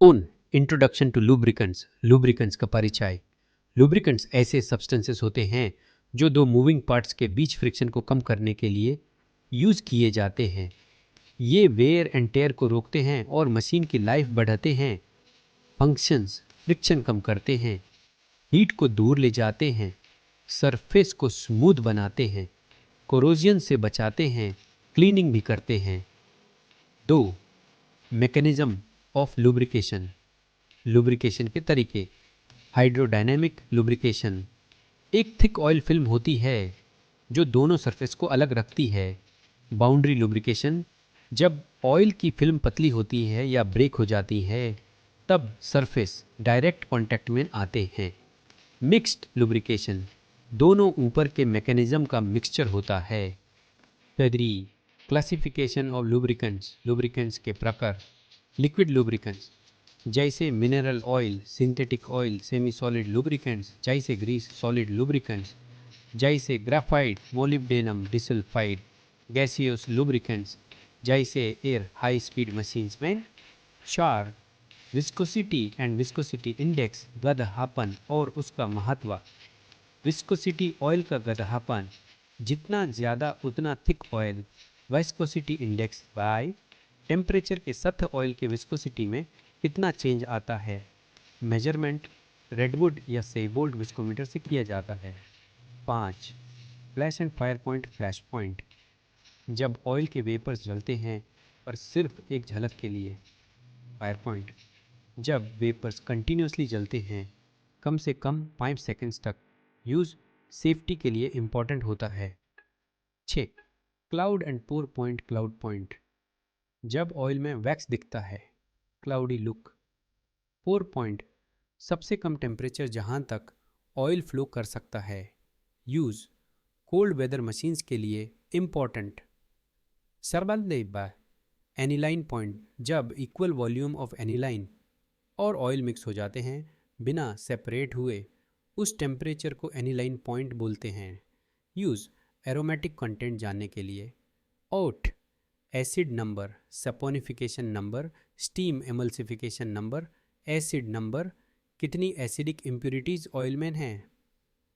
उन introduction to lubricants, lubricants का परिचय। लुब्रिकेंट्स ऐसे सब्सटेंसेस होते हैं जो दो मूविंग पार्ट्स के बीच फ्रिक्शन को कम करने के लिए यूज़ किए जाते हैं। ये वेयर एंड टेयर को रोकते हैं और मशीन की लाइफ बढ़ाते हैं। फंक्शंस, फ्रिक्शन कम करते हैं, हीट को दूर ले जाते हैं, सरफेस को स्मूथ बनाते हैं, कोरोजन से बचाते हैं, क्लीनिंग भी करते हैं। 2. Mechanism of lubrication. लुब्रिकेशन के तरीके। हाइड्रोडायनेमिक लुब्रिकेशन, एक थिक ऑयल फिल्म होती है जो दोनों सरफेस को अलग रखती है। बाउंड्री लुब्रिकेशन, जब ऑयल की फिल्म पतली होती है या ब्रेक हो जाती है तब सरफेस डायरेक्ट कांटेक्ट में आते हैं। मिक्स्ड लुब्रिकेशन, दोनों ऊपर के मैकेनिज्म का मिक्सचर होता है। 3. क्लासिफिकेशन ऑफ लुब्रिकेंट्स, लुब्रिकेंट्स के प्रकार। लिक्विड लुब्रिकेंट्स जैसे mineral oil, synthetic oil, semi solid lubricants जैसे ग्रीस, सॉलिड लुब्रिकेंट्स जैसे graphite, molybdenum disulphide. Gaseous lubricants जैसे एयर हाई स्पीड मशीन्स में। चार. विस्कोसिटी एंड विस्कोसिटी इंडेक्स, गदहापन और उसका महत्व। विस्कोसिटी ऑयल का गदहापन, जितना ज़्यादा उतना thick oil. Viscosity index by temperature के साथ ऑयल के विस्कोसिटी में कितना चेंज आता है। मेजरमेंट रेडवुड या सेबोल्ट विस्कोमीटर से किया जाता है। 5. Flash and fire point, flash point, जब ऑयल के वेपर्स जलते हैं पर सिर्फ एक झलक के लिए। फायर पॉइंट, जब वेपर्स कंटिन्यूसली जलते हैं कम से कम 5 सेकेंड्स तक। यूज़ सेफ्टी के लिए इम्पॉर्टेंट होता है। 6. Cloud and pour point, cloud point, जब ऑयल में वैक्स दिखता है, क्लाउडी लुक। पोर पॉइंट, सबसे कम टेम्परेचर जहां तक ऑयल फ्लो कर सकता है। यूज़ कोल्ड वेदर मशीन्स के लिए इम्पॉर्टेंट। सरबंदेबा एनिलाइन पॉइंट, जब इक्वल वॉल्यूम ऑफ एनिलाइन और ऑयल मिक्स हो जाते हैं बिना सेपरेट हुए, उस टेम्परेचर को एनिलाइन पॉइंट बोलते हैं। यूज़ एरोमेटिक कंटेंट जानने के लिए। ओट acid number, saponification number, steam emulsification number. Acid number, कितनी एसिडिक इम्प्यूरिटीज़ ऑयल में हैं।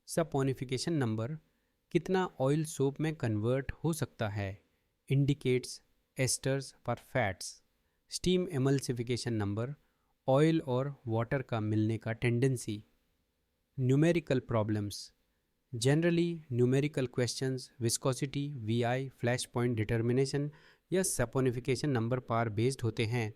सपोनिफिकेशन नंबर, कितना ऑयल सोप में कन्वर्ट हो सकता है। इंडिकेट्स एस्टर्स पर fats. Steam emulsification number, oil और वाटर का मिलने का tendency. Numerical problems, generally numerical questions viscosity, V I, flash point determination या सपोनिफिकेशन नंबर पर बेस्ड होते हैं।